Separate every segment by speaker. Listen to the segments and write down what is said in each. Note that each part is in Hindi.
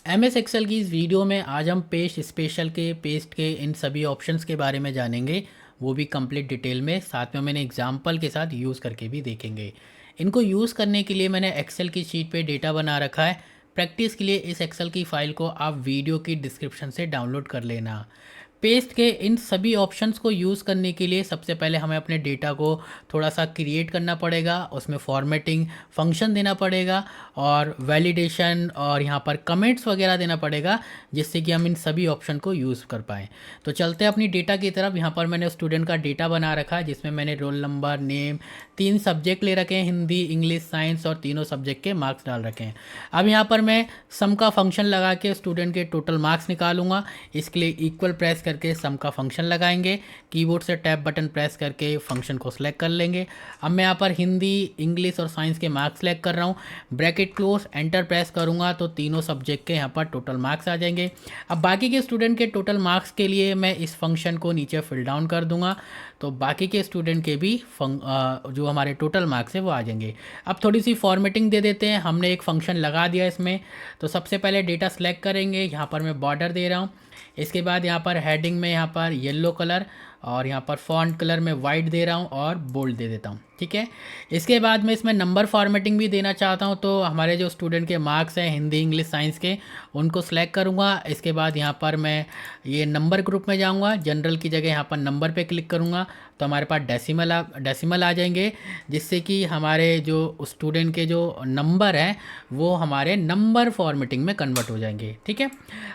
Speaker 1: MS एक्सेल की इस वीडियो में आज हम पेस्ट स्पेशल के पेस्ट के इन सभी ऑप्शंस के बारे में जानेंगे, वो भी कंप्लीट डिटेल में। साथ में मैंने एग्जांपल के साथ यूज़ करके भी देखेंगे। इनको यूज़ करने के लिए मैंने एक्सेल की शीट पे डेटा बना रखा है। प्रैक्टिस के लिए इस एक्सेल की फ़ाइल को आप वीडियो की डिस्क्रिप्शन से डाउनलोड कर लेना। पेस्ट के इन सभी ऑप्शंस को यूज़ करने के लिए सबसे पहले हमें अपने डेटा को थोड़ा सा क्रिएट करना पड़ेगा, उसमें फॉर्मेटिंग फंक्शन देना पड़ेगा और वैलिडेशन और यहाँ पर कमेंट्स वगैरह देना पड़ेगा, जिससे कि हम इन सभी ऑप्शन को यूज़ कर पाएँ। तो चलते हैं अपनी डेटा की तरफ। यहाँ पर मैंने स्टूडेंट का डेटा बना रखा है, जिसमें मैंने रोल नंबर, नेम, 3 सब्जेक्ट ले रखे हैं, हिंदी, इंग्लिश, साइंस, और तीनों सब्जेक्ट के मार्क्स डाल रखे हैं। अब यहाँ पर मैं सम का फंक्शन लगा के स्टूडेंट के टोटल मार्क्स निकालूंगा। इसके लिए इक्वल प्रेस करके सम का फंक्शन लगाएंगे, कीबोर्ड से टैब बटन प्रेस करके फंक्शन को सिलेक्ट कर लेंगे। अब मैं यहाँ पर हिंदी, इंग्लिश और साइंस के मार्क्स सेलेक्ट कर रहा हूँ। ब्रैकेट क्लोज, एंटर प्रेस करूँगा तो तीनों सब्जेक्ट के यहाँ पर टोटल मार्क्स आ जाएंगे। अब बाकी के स्टूडेंट के टोटल मार्क्स के लिए मैं इस फंक्शन को नीचे फिल डाउन कर दूंगा, तो बाकी के स्टूडेंट के भी जो हमारे टोटल मार्क्स है वो आ जाएंगे। अब थोड़ी सी फॉर्मेटिंग दे देते हैं, हमने एक फंक्शन लगा दिया इसमें। तो सबसे पहले डेटा सेलेक्ट करेंगे, यहाँ पर मैं बॉर्डर दे रहा हूँ। इसके बाद यहाँ पर हेडिंग में यहाँ पर येलो कलर और यहाँ पर फॉन्ट कलर में वाइट दे रहा हूँ और बोल्ड दे देता हूँ, ठीक है। इसके बाद मैं इसमें नंबर फॉर्मेटिंग भी देना चाहता हूँ, तो हमारे जो स्टूडेंट के मार्क्स हैं हिंदी, इंग्लिश, साइंस के, उनको सेलेक्ट करूँगा। इसके बाद यहाँ पर मैं ये नंबर ग्रुप में जाऊँगा, जनरल की जगह यहाँ पर नंबर पे क्लिक करूँगा तो हमारे पास डेसिमल आ जाएंगे, जिससे कि हमारे जो स्टूडेंट के जो नंबर हैं वो हमारे नंबर फॉर्मेटिंग में कन्वर्ट हो जाएंगे, ठीक है।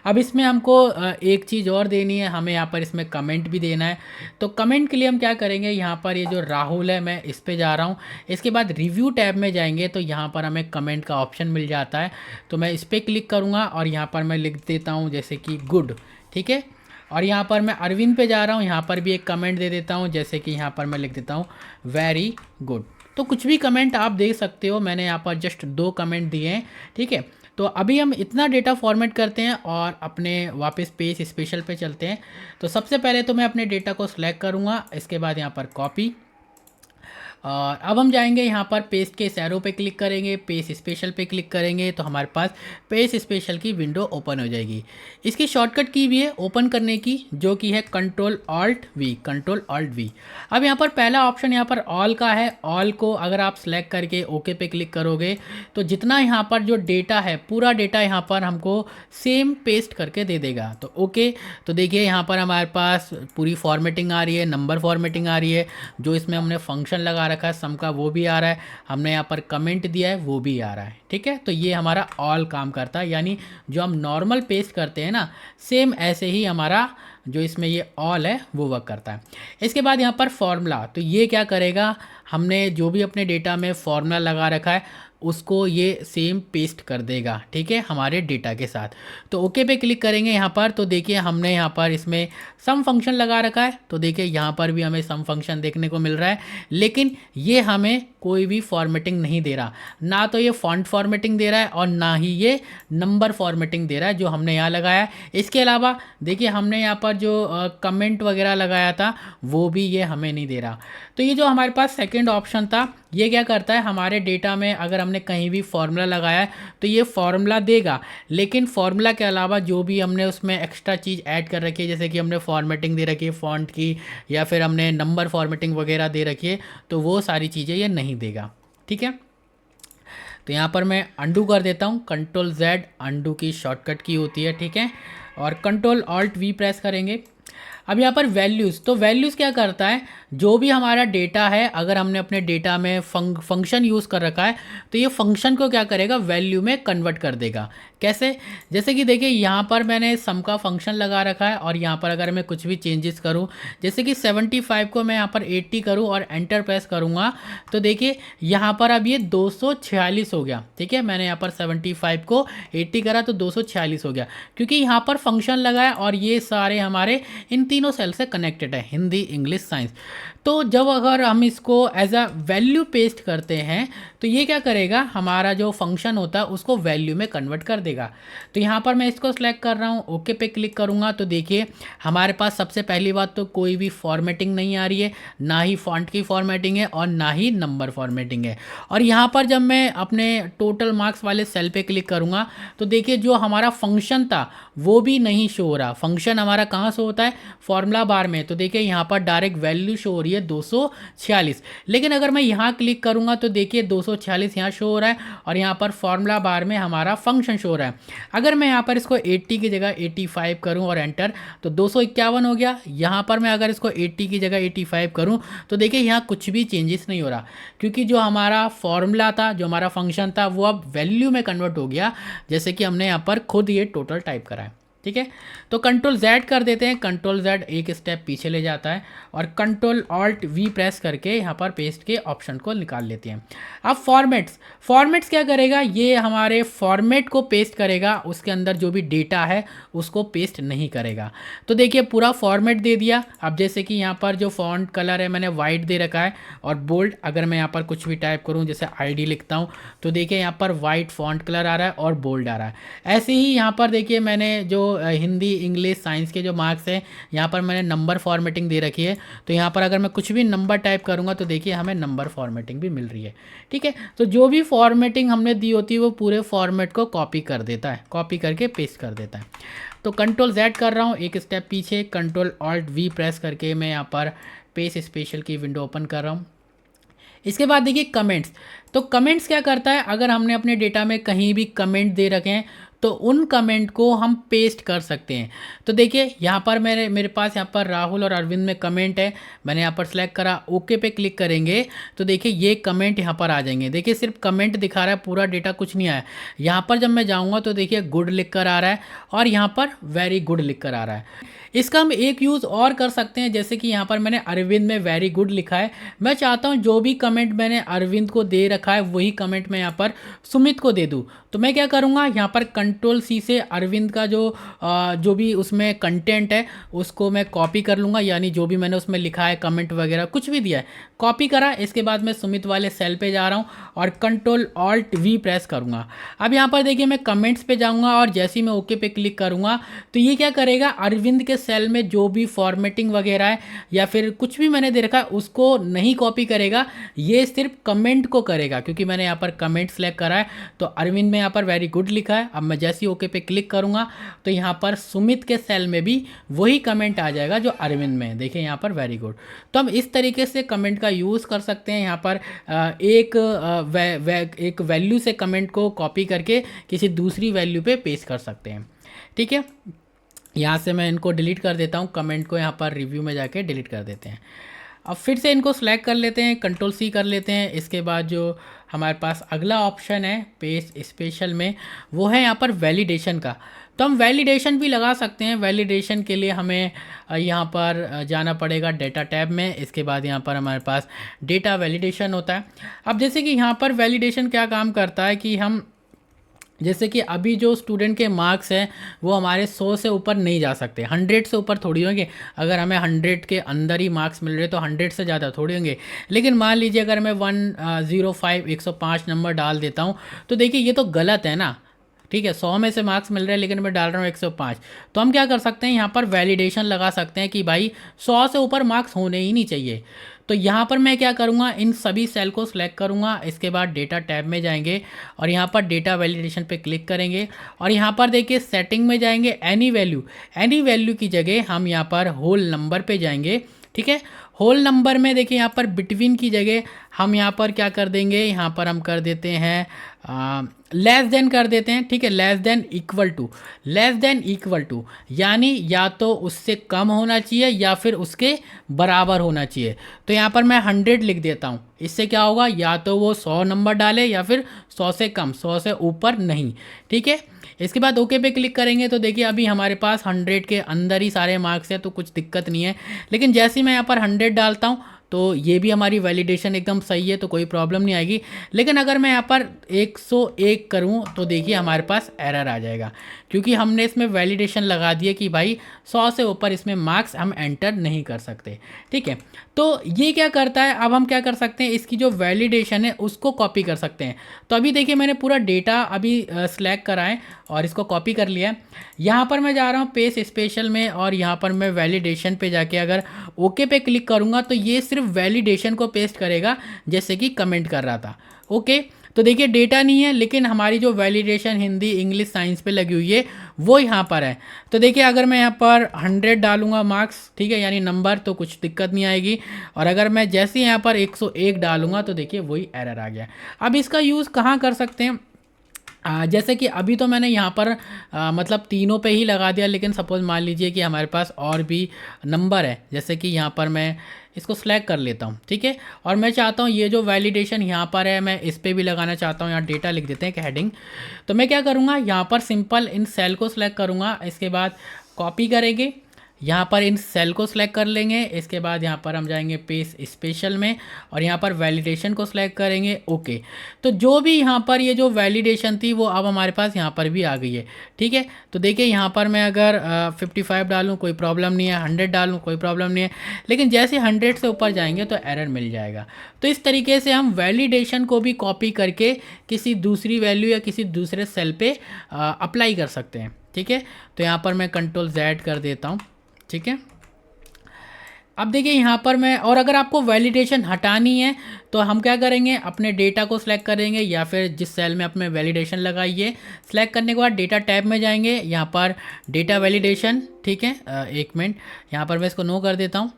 Speaker 1: अब इसमें हमको एक चीज़ और देनी है, हमें यहाँ पर इसमें कमेंट भी देना है। तो कमेंट के लिए हम क्या करेंगे, यहाँ पर ये जो राहुल है मैं इस पे जा रहा हूँ। इसके बाद रिव्यू टैब में जाएंगे तो यहाँ पर हमें कमेंट का ऑप्शन मिल जाता है, तो मैं इस पर क्लिक करूँगा और यहाँ पर मैं लिख देता हूँ जैसे कि गुड, ठीक है। और यहाँ पर मैं अरविंद पे जा रहा हूँ, यहाँ पर भी एक कमेंट दे देता हूँ, जैसे कि यहाँ पर मैं लिख देता हूँ वेरी गुड। तो कुछ भी कमेंट आप दे सकते हो, मैंने यहाँ पर जस्ट 2 कमेंट दिए हैं, ठीक है। तो अभी हम इतना डेटा फॉर्मेट करते हैं और अपने वापस पेज स्पेशल पे चलते हैं। तो सबसे पहले तो मैं अपने डेटा को सिलेक्ट करूँगा, इसके बाद यहाँ पर कॉपी, और अब हम जाएंगे यहाँ पर पेस्ट के एरो पे क्लिक करेंगे, पेज स्पेशल पे क्लिक करेंगे तो हमारे पास पेज स्पेशल की विंडो ओपन हो जाएगी। इसकी शॉर्टकट की भी है ओपन करने की, जो कि है कंट्रोल ऑल्ट वी। अब यहाँ पर पहला ऑप्शन यहाँ पर ऑल का है। ऑल को अगर आप सेलेक्ट करके ओके पे क्लिक करोगे तो जितना यहाँ पर जो डेटा है पूरा डेटा यहाँ पर हमको सेम पेस्ट करके दे देगा। तो ओके, तो देखिए यहाँ पर हमारे पास पूरी फॉर्मेटिंग आ रही है, नंबर फॉर्मेटिंग आ रही है, जो इसमें हमने फंक्शन लगा रखा है सम का वो भी आ रहा है, हमने यहाँ पर कमेंट दिया है वो भी आ रहा है, ठीक है। तो ये हमारा ऑल काम करता है, यानी जो हम नॉर्मल पेस्ट करते हैं ना, सेम ऐसे ही हमारा जो इसमें ये ऑल है वो वर्क करता है। इसके बाद यहाँ पर फॉर्मूला, तो ये क्या करेगा, हमने जो भी अपने डेटा में फॉर्मूला लगा रखा है उसको ये सेम पेस्ट कर देगा, ठीक है, हमारे डेटा के साथ। तो ओके पे क्लिक करेंगे यहाँ पर, तो देखिए हमने यहाँ पर इसमें सम फंक्शन लगा रखा है, तो देखिए यहाँ पर भी हमें सम फंक्शन देखने को मिल रहा है, लेकिन ये हमें कोई भी फॉर्मेटिंग नहीं दे रहा, ना तो ये फॉन्ट फॉर्मेटिंग दे रहा है और ना ही ये नंबर फॉर्मेटिंग दे रहा है जो हमने यहाँ लगाया है। इसके अलावा देखिए हमने यहाँ पर जो कमेंट वगैरह लगाया था वो भी ये हमें नहीं दे रहा। तो ये जो हमारे पास सेकेंड ऑप्शन था, ये क्या करता है, हमारे डेटा में अगर हमने कहीं भी फॉर्मूला लगाया है तो ये फॉर्मूला देगा, लेकिन फॉर्मूला के अलावा जो भी हमने उसमें एक्स्ट्रा चीज़ ऐड कर रखी है, जैसे कि हमने फॉर्मेटिंग दे रखी है फ़ॉन्ट की, या फिर हमने नंबर फॉर्मेटिंग वगैरह दे रखी है, तो वो सारी चीज़ें ये नहीं देगा, ठीक है। तो यहाँ पर मैं अंडू कर देता हूँ, कंट्रोल Z अंडू की शॉर्टकट की होती है, ठीक है, और कंट्रोल ऑल्ट V प्रेस करेंगे। अब यहाँ पर वैल्यूज़, तो वैल्यूज़ क्या करता है, जो भी हमारा डेटा है अगर हमने अपने डेटा में फंक्शन यूज़ कर रखा है तो ये फंक्शन को क्या करेगा, वैल्यू में कन्वर्ट कर देगा। कैसे, जैसे कि देखिए यहाँ पर मैंने सम का फंक्शन लगा रखा है और यहाँ पर अगर मैं कुछ भी चेंजेस करूँ, जैसे कि 75 को मैं यहाँ पर 80 करूँ और एंटर प्रेस करूँगा, तो देखिए यहाँ पर अब ये 246 हो गया, ठीक है। मैंने यहाँ पर 75 को 80 करा तो 246 हो गया, क्योंकि यहाँ पर फंक्शन लगा है और ये सारे हमारे इन तीनों सेल से कनेक्टेड है, हिंदी, इंग्लिश, साइंस। तो जब अगर हम इसको एज अ वैल्यू पेस्ट करते हैं तो ये क्या करेगा, हमारा जो फंक्शन होता है उसको वैल्यू में कन्वर्ट कर देगा। तो यहाँ पर मैं इसको सिलेक्ट कर रहा हूँ, ओके पे क्लिक करूँगा तो देखिए हमारे पास सबसे पहली बात तो कोई भी फॉर्मेटिंग नहीं आ रही है, ना ही फॉन्ट की फॉर्मेटिंग है और ना ही नंबर फॉर्मेटिंग है। और यहाँ पर जब मैं अपने टोटल मार्क्स वाले सेल पे क्लिक करूँगा तो देखिए जो हमारा फंक्शन था वो भी नहीं शो हो रहा। फंक्शन हमारा कहाँ शो होता है, फॉर्मूला बार में। तो देखिए यहाँ पर डायरेक्ट वैल्यू शो हो रही है 246, लेकिन अगर मैं यहाँ क्लिक करूँगा तो देखिए 246 यहाँ शो हो रहा है और यहाँ पर फॉर्मूला बार में हमारा फंक्शन शो हो रहा है। अगर मैं यहाँ पर इसको 80 की जगह 85 करूँ और एंटर तो 251 हो गया। यहाँ पर मैं अगर इसको 80 की जगह 85 करूँ तो देखिए यहाँ कुछ भी चेंजेस नहीं हो रहा, क्योंकि जो हमारा फॉर्मूला था, जो हमारा फंक्शन था, वो अब वैल्यू में कन्वर्ट हो गया, जैसे कि हमने यहाँ पर खुद ये टोटल टाइप करा है। ठीक है, तो कंट्रोल Z कर देते हैं। कंट्रोल Z एक स्टेप पीछे ले जाता है और कंट्रोल ऑल्ट V प्रेस करके यहाँ पर पेस्ट के ऑप्शन को निकाल लेते हैं। अब फॉर्मेट्स क्या करेगा, ये हमारे फॉर्मेट को पेस्ट करेगा, उसके अंदर जो भी डेटा है उसको पेस्ट नहीं करेगा। तो देखिए पूरा फॉर्मेट दे दिया। अब जैसे कि यहाँ पर जो फॉन्ट कलर है मैंने वाइट दे रखा है और बोल्ड। अगर मैं यहाँ पर कुछ भी टाइप करूँ, जैसे ID लिखता हूँ, तो देखिए यहाँ पर वाइट फॉन्ट कलर आ रहा है और बोल्ड आ रहा है। ऐसे ही यहाँ पर देखिए मैंने जो हिंदी, इंग्लिश, साइंस के जो मार्क्स हैं, यहाँ पर मैंने नंबर फॉर्मेटिंग दे रखी है। तो यहाँ पर अगर मैं कुछ भी नंबर टाइप करूँगा तो देखिए हमें नंबर फॉर्मेटिंग भी मिल रही है। ठीक है, तो जो भी फॉर्मेटिंग हमने दी होती है वो पूरे फॉर्मेट को कॉपी कर देता है, कॉपी करके पेस्ट कर देता है। तो कंट्रोल Z कर रहा हूँ एक स्टेप पीछे, कंट्रोल ऑल्ट V प्रेस करके मैं यहाँ पर पेज स्पेशल की विंडो ओपन कर रहा हूँ। इसके बाद देखिए कमेंट्स। तो कमेंट्स क्या करता है, अगर हमने अपने डेटा में कहीं भी कमेंट दे रखे हैं तो उन कमेंट को हम पेस्ट कर सकते हैं। तो देखिए यहाँ पर मेरे पास यहाँ पर राहुल और अरविंद में कमेंट है, मैंने यहाँ पर सेलेक्ट करा, ओके पे क्लिक करेंगे तो देखिए ये कमेंट यहाँ पर आ जाएंगे। देखिए सिर्फ कमेंट दिखा रहा है, पूरा डेटा कुछ नहीं आया। यहाँ पर जब मैं जाऊँगा तो देखिए गुड लिख कर आ रहा है और यहाँ पर वेरी गुड लिख कर आ रहा है। इसका हम एक यूज़ और कर सकते हैं, जैसे कि यहाँ पर मैंने अरविंद में वेरी गुड लिखा है, मैं चाहता हूँ जो भी कमेंट मैंने अरविंद को दे रखा है वही कमेंट मैं यहाँ पर सुमित को दे दूँ। तो मैं क्या करूँगा, यहाँ पर कंट्रोल C से अरविंद का जो भी उसमें कंटेंट है उसको मैं कॉपी कर लूँगा, यानी जो भी मैंने उसमें लिखा है कमेंट वगैरह कुछ भी दिया है कॉपी करा। इसके बाद मैं सुमित वाले सेल पे जा रहा हूँ और कंट्रोल ऑल्ट V प्रेस करूँगा। अब यहाँ पर देखिए मैं कमेंट्स पे जाऊँगा और जैसे ही मैं ओके पे क्लिक करूँगा तो ये क्या करेगा, अरविंद के सेल में जो भी फॉर्मेटिंग वगैरह है या फिर कुछ भी मैंने दे रखा है उसको नहीं कॉपी करेगा, ये सिर्फ कमेंट को करेगा। क्योंकि मैंने यहाँ पर कमेंट सेलेक्ट करा है तो अरविंद में यहाँ पर वेरी गुड लिखा है। अब मैं जैसे ही ओके पे क्लिक करूँगा तो यहाँ पर सुमित के सेल में भी वही कमेंट आ जाएगा जो अरविंद में है, देखिए यहाँ पर वेरी गुड। तो हम इस तरीके से कमेंट का यूज़ कर सकते हैं। यहाँ पर एक वैल्यू से कमेंट को कॉपी करके किसी दूसरी वैल्यू पे पेस्ट कर सकते हैं। ठीक है, यहाँ से मैं इनको डिलीट कर देता हूँ, कमेंट को यहाँ पर रिव्यू में जाके डिलीट कर देते हैं। अब फिर से इनको सेलेक्ट कर लेते हैं, कंट्रोल C कर लेते हैं। इसके बाद जो हमारे पास अगला ऑप्शन है पेज स्पेशल में, वो है यहाँ पर वैलिडेशन का। तो हम वैलिडेशन भी लगा सकते हैं। वैलिडेशन के लिए हमें यहाँ पर जाना पड़ेगा डेटा टैब में। इसके बाद यहाँ पर हमारे पास डेटा वैलिडेशन होता है। अब जैसे कि यहाँ पर वैलिडेशन क्या काम करता है कि हम जैसे कि अभी जो स्टूडेंट के मार्क्स हैं वो हमारे 100 से ऊपर नहीं जा सकते, 100 से ऊपर थोड़ी होंगे। अगर हमें 100 के अंदर ही मार्क्स मिल रहे तो 100 से ज़्यादा थोड़ी होंगे। लेकिन मान लीजिए अगर मैं 105 नंबर डाल देता हूँ तो देखिए ये तो गलत है ना। ठीक है, 100 में से मार्क्स मिल रहे हैं लेकिन मैं डाल रहा हूँ 105। तो हम क्या कर सकते हैं, यहाँ पर वैलिडेशन लगा सकते हैं कि भाई 100 से ऊपर मार्क्स होने ही नहीं चाहिए। तो यहाँ पर मैं क्या करूँगा, इन सभी सेल को सिलेक्ट करूँगा। इसके बाद डेटा टैब में जाएंगे और यहाँ पर डेटा वैलिडेशन पे क्लिक करेंगे और यहाँ पर देखिए सेटिंग में जाएंगे, एनी वैल्यू की जगह हम यहाँ पर होल नंबर पे जाएंगे। ठीक है, होल नंबर में देखिए यहाँ पर बिटवीन की जगह हम यहाँ पर क्या कर देंगे, यहाँ पर हम कर देते हैं लेस देन कर देते हैं। ठीक है, लेस देन इक्वल टू यानी या तो उससे कम होना चाहिए या फिर उसके बराबर होना चाहिए। तो यहाँ पर मैं 100 लिख देता हूँ। इससे क्या होगा, या तो वो 100 नंबर डाले या फिर 100 से कम, 100 से ऊपर नहीं। ठीक है, इसके बाद ओके पे क्लिक करेंगे तो देखिए अभी हमारे पास 100 के अंदर ही सारे मार्क्स हैं तो कुछ दिक्कत नहीं है। लेकिन जैसे ही मैं यहाँ पर 100 डालता हूँ तो ये भी हमारी वैलिडेशन एकदम सही है, तो कोई प्रॉब्लम नहीं आएगी। लेकिन अगर मैं यहाँ पर 101 करूँ तो देखिए हमारे पास एरर आ जाएगा, क्योंकि हमने इसमें वैलिडेशन लगा दिया कि भाई 100 से ऊपर इसमें मार्क्स हम एंटर नहीं कर सकते। ठीक है, तो ये क्या करता है, अब हम क्या कर सकते हैं, इसकी जो वैलिडेशन है उसको कॉपी कर सकते हैं। तो अभी देखिए मैंने पूरा डेटा अभी सिलेक्ट करा है और इसको कॉपी कर लिया है। यहाँ पर मैं जा रहा हूँ पेज स्पेशल में और यहाँ पर मैं वैलिडेशन पे जाके अगर ओके पे क्लिक करूँगा तो ये सिर्फ वैलिडेशन को पेस्ट करेगा, जैसे कि कमेंट कर रहा था। ओके, तो देखिए डेटा नहीं है, लेकिन हमारी जो वैलिडेशन हिंदी इंग्लिश साइंस पे लगी हुई है वो यहाँ पर है। तो देखिए अगर मैं यहाँ पर 100 डालूंगा मार्क्स, ठीक है, यानी नंबर, तो कुछ दिक्कत नहीं आएगी। और अगर मैं जैसे यहाँ पर 101 डालूंगा तो देखिए वही एरर आ गया। अब इसका यूज़ कहाँ कर सकते हैं, जैसे कि अभी तो मैंने यहाँ पर मतलब तीनों पे ही लगा दिया, लेकिन सपोज़ मान लीजिए कि हमारे पास और भी नंबर है, जैसे कि यहाँ पर मैं इसको सिलेक्ट कर लेता हूँ, ठीक है, और मैं चाहता हूँ ये जो वैलिडेशन यहाँ पर है मैं इस पर भी लगाना चाहता हूँ। यहाँ डेटा लिख देते हैं कि हेडिंग। तो मैं क्या करूँगा, यहाँ पर सिंपल इन सेल को सिलेक्ट करूँगा, इसके बाद कॉपी करेंगे, यहाँ पर इन सेल को सिलेक्ट कर लेंगे, इसके बाद यहाँ पर हम जाएंगे पेज स्पेशल में और यहाँ पर वैलिडेशन को सिलेक्ट करेंगे। ओके, तो जो भी यहाँ पर ये जो वैलिडेशन थी वो अब हमारे पास यहाँ पर भी आ गई है। ठीक है, तो देखिए यहाँ पर मैं अगर 55 डालूँ कोई प्रॉब्लम नहीं है, 100 डालूँ कोई प्रॉब्लम नहीं है, लेकिन जैसे 100 से ऊपर जाएंगे तो एरर मिल जाएगा। तो इस तरीके से हम वैलिडेशन को भी कॉपी करके किसी दूसरी वैल्यू या किसी दूसरे सेल पे अप्लाई कर सकते हैं। ठीक है, तो यहाँ पर मैं Ctrl+Z कर देता हूँ। ठीक है, अब देखिए यहाँ पर मैं, और अगर आपको वैलिडेशन हटानी है तो हम क्या करेंगे, अपने डेटा को सिलेक्ट करेंगे या फिर जिस सेल में अपने वैलिडेशन लगाई है, सिलेक्ट करने के बाद डेटा टैब में जाएंगे, यहाँ पर डेटा वैलिडेशन। ठीक है, एक मिनट, यहाँ पर मैं इसको नो कर देता हूँ।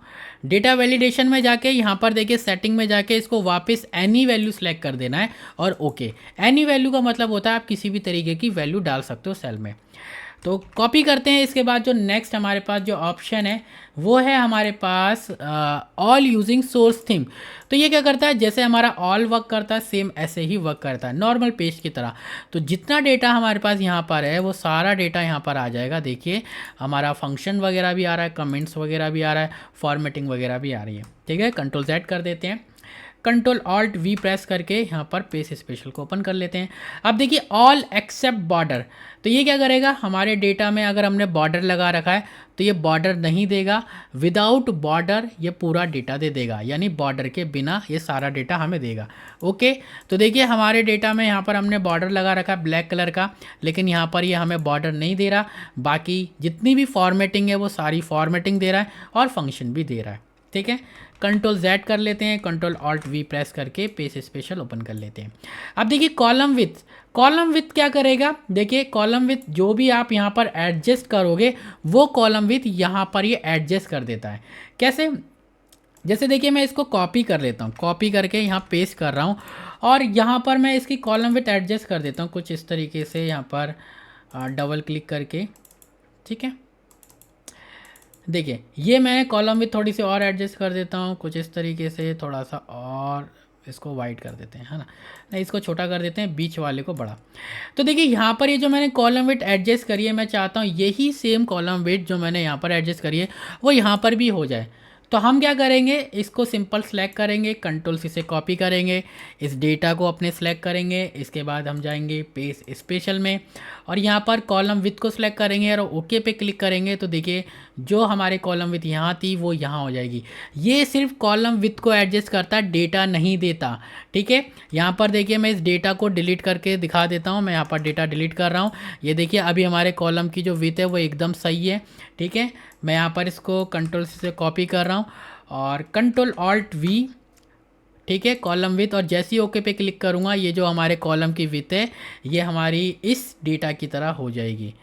Speaker 1: डेटा वैलिडेशन में जाके यहाँ पर देखिए सेटिंग में जाके इसको वापस एनी वैल्यू सेलेक्ट कर देना है और ओके। एनी वैल्यू का मतलब होता है आप किसी भी तरीके की वैल्यू डाल सकते हो सेल में। तो कॉपी करते हैं। इसके बाद जो नेक्स्ट हमारे पास जो ऑप्शन है वो है हमारे पास ऑल यूजिंग सोर्स थीम। तो ये क्या करता है, जैसे हमारा ऑल वर्क करता है सेम ऐसे ही वर्क करता है नॉर्मल पेज की तरह। तो जितना डेटा हमारे पास यहाँ पर है वो सारा डेटा यहाँ पर आ जाएगा। देखिए हमारा फंक्शन वगैरह भी आ रहा है, कमेंट्स वगैरह भी आ रहा है, फॉर्मेटिंग वगैरह भी आ रही है। ठीक है, Ctrl+Z कर देते हैं, Ctrl+Alt+V प्रेस करके यहाँ पर पेज स्पेशल को ओपन कर लेते हैं। अब देखिए ऑल एक्सेप्ट बॉर्डर, तो ये क्या करेगा, हमारे डेटा में अगर हमने बॉर्डर लगा रखा है तो ये बॉर्डर नहीं देगा, विदाउट बॉर्डर ये पूरा डेटा दे देगा, यानी बॉर्डर के बिना ये सारा डेटा हमें देगा। ओके, तो देखिए हमारे डेटा में यहाँ पर हमने बॉर्डर लगा रखा है ब्लैक कलर का, लेकिन यहाँ पर ये हमें बॉर्डर नहीं दे रहा। बाकी जितनी भी फॉर्मेटिंग है वो सारी फॉर्मेटिंग दे रहा है और फंक्शन भी दे रहा है। ठीक है, Ctrl+Z कर लेते हैं, Ctrl+Alt+V प्रेस करके पेज स्पेशल ओपन कर लेते हैं। अब देखिए कॉलम विथ, कॉलम विथ क्या करेगा, देखिए कॉलम विथ जो भी आप यहाँ पर एडजस्ट करोगे वो कॉलम विथ यहाँ पर ये एडजस्ट कर देता है। कैसे, जैसे देखिए मैं इसको कॉपी कर लेता हूँ, कॉपी करके यहाँ पेस्ट कर रहा हूँ और यहाँ पर मैं इसकी कॉलम विथ एडजस्ट कर देता हूँ कुछ इस तरीके से, यहाँ पर डबल क्लिक करके। ठीक है, देखिए ये मैं कॉलम विथ थोड़ी सी और एडजस्ट कर देता हूँ कुछ इस तरीके से, थोड़ा सा और इसको वाइट कर देते हैं, है ना, नहीं इसको छोटा कर देते हैं, बीच वाले को बड़ा। तो देखिए यहाँ पर ये जो मैंने कॉलम विथ एडजस्ट करी है, मैं चाहता हूँ यही सेम कॉलम विथ जो मैंने यहाँ पर एडजस्ट करी है वो यहाँ पर भी हो जाए। तो हम क्या करेंगे, इसको सिंपल सेलेक्ट करेंगे, Ctrl+C से कॉपी करेंगे, इस डेटा को अपने सेलेक्ट करेंगे, इसके बाद हम जाएंगे पेज स्पेशल में और यहाँ पर कॉलम विथ को सिलेक्ट करेंगे और ओके पे क्लिक करेंगे। तो देखिए जो हमारे कॉलम विथ यहाँ थी वो यहाँ हो जाएगी। ये सिर्फ कॉलम विथ को एडजस्ट करता है, डेटा नहीं देता। ठीक है, यहाँ पर देखिए मैं इस डेटा को डिलीट करके दिखा देता हूँ। मैं यहाँ पर डेटा डिलीट कर रहा हूँ, ये देखिए अभी हमारे कॉलम की जो विथ है वो एकदम सही है। ठीक है, मैं यहाँ पर इसको Ctrl+C से कॉपी कर रहा हूँ और Ctrl+Alt+V। ठीक है, कॉलम विथ, और जैसे ही ओके पे क्लिक करूँगा ये जो हमारे कॉलम की विथ है ये हमारी इस डेटा की तरह हो जाएगी।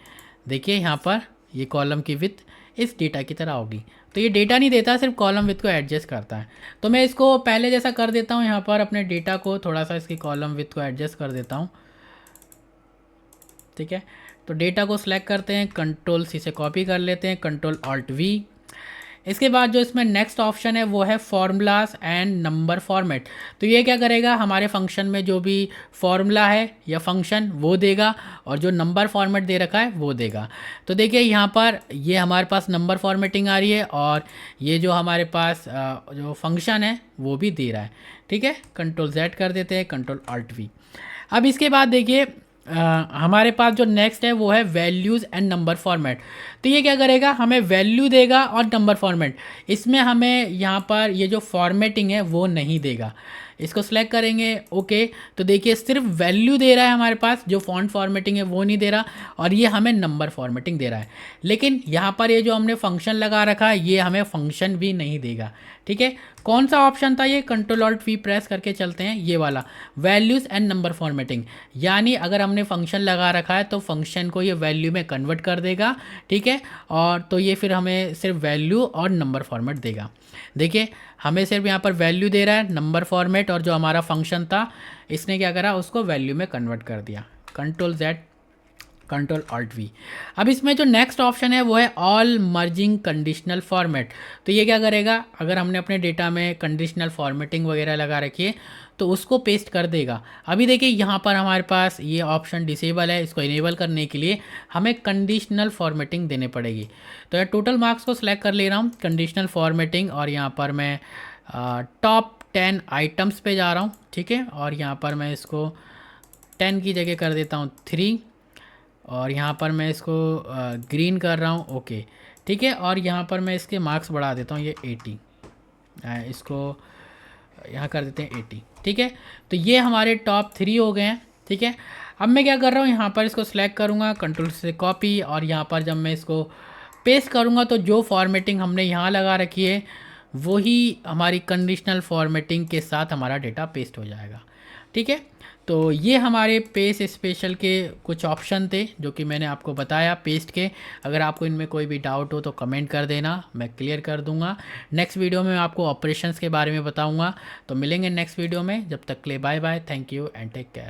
Speaker 1: देखिए यहाँ पर ये कॉलम की विथ इस डेटा की तरह होगी। तो ये डेटा नहीं देता, सिर्फ कॉलम विथ को एडजस्ट करता है। तो मैं इसको पहले जैसा कर देता हूँ, यहाँ पर अपने डेटा को थोड़ा सा इसकी कॉलम विथ को एडजस्ट कर देता हूँ। ठीक है, तो डेटा को सिलेक्ट करते हैं, Ctrl+C से कॉपी कर लेते हैं, Ctrl+Alt+V। इसके बाद जो इसमें नेक्स्ट ऑप्शन है वो है फार्मूलाज एंड नंबर फॉर्मेट। तो ये क्या करेगा, हमारे फंक्शन में जो भी फार्मूला है या फंक्शन वो देगा और जो नंबर फॉर्मेट दे रखा है वो देगा। तो देखिए यहाँ पर ये हमारे पास नंबर फॉर्मेटिंग आ रही है और ये जो हमारे पास जो फंक्शन है वो भी दे रहा है। ठीक है, कंट्रोल Z कर देते हैं, कंट्रोल Alt V। अब इसके बाद देखिए हमारे पास जो नेक्स्ट है वो है वैल्यूज़ एंड नंबर फॉर्मेट। तो ये क्या करेगा, हमें वैल्यू देगा और नंबर फॉर्मेट। इसमें हमें यहाँ पर ये जो फॉर्मेटिंग है वो नहीं देगा। इसको सिलेक्ट करेंगे, ओके। तो देखिए सिर्फ वैल्यू दे रहा है हमारे पास, जो फॉन्ट फॉर्मेटिंग है वो नहीं दे रहा, और ये हमें नंबर फॉर्मेटिंग दे रहा है। लेकिन यहाँ पर ये जो हमने फंक्शन लगा रखा है ये हमें फंक्शन भी नहीं देगा। ठीक है, कौन सा ऑप्शन था ये, कंट्रोल Alt V प्रेस करके चलते हैं, ये वाला वैल्यूज़ एंड नंबर फॉर्मेटिंग। यानी अगर हमने फंक्शन लगा रखा है तो फंक्शन को ये वैल्यू में कन्वर्ट कर देगा। ठीक है, और तो ये फिर हमें सिर्फ वैल्यू और नंबर फॉर्मेट देगा। देखिए हमें सिर्फ यहाँ पर वैल्यू दे रहा है, नंबर फॉर्मेट, और जो हमारा फंक्शन था इसने क्या करा, उसको वैल्यू में कन्वर्ट कर दिया। Control Z, control Alt V। अब इसमें जो नेक्स्ट ऑप्शन है वो है ऑल मर्जिंग कंडीशनल फॉर्मेट। तो ये क्या करेगा, अगर हमने अपने डेटा में कंडीशनल फॉर्मेटिंग वगैरह लगा रखी है तो उसको पेस्ट कर देगा। अभी देखिए यहाँ पर हमारे पास ये ऑप्शन डिसेबल है, इसको इनेबल करने के लिए हमें कंडीशनल फॉर्मेटिंग देने पड़ेगी। तो यार टोटल मार्क्स को सिलेक्ट कर ले रहा हूँ, कंडीशनल फॉर्मेटिंग, और यहाँ पर मैं टॉप 10 आइटम्स पे जा रहा हूँ। ठीक है, और यहाँ पर मैं इसको 10 की जगह कर देता हूँ 3, और यहाँ पर मैं इसको ग्रीन कर रहा हूँ, ओके। ठीक है, और यहाँ पर मैं इसके मार्क्स बढ़ा देता हूँ, ये 80, इसको यहाँ कर देते हैं 80। ठीक है, तो ये हमारे टॉप 3 हो गए हैं। ठीक है, अब मैं क्या कर रहा हूँ, यहाँ पर इसको सिलेक्ट करूँगा, कंट्रोल से कॉपी, और यहाँ पर जब मैं इसको पेस्ट करूँगा तो जो फॉर्मेटिंग हमने यहाँ लगा रखी है वही हमारी कंडीशनल फॉर्मेटिंग के साथ हमारा डेटा पेस्ट हो जाएगा। ठीक है, तो ये हमारे पेस्ट स्पेशल के कुछ ऑप्शन थे जो कि मैंने आपको बताया पेस्ट के। अगर आपको इनमें कोई भी डाउट हो तो कमेंट कर देना, मैं क्लियर कर दूंगा। नेक्स्ट वीडियो में मैं आपको ऑपरेशंस के बारे में बताऊंगा। तो मिलेंगे नेक्स्ट वीडियो में, जब तक के लिए bye bye, thank you and take care.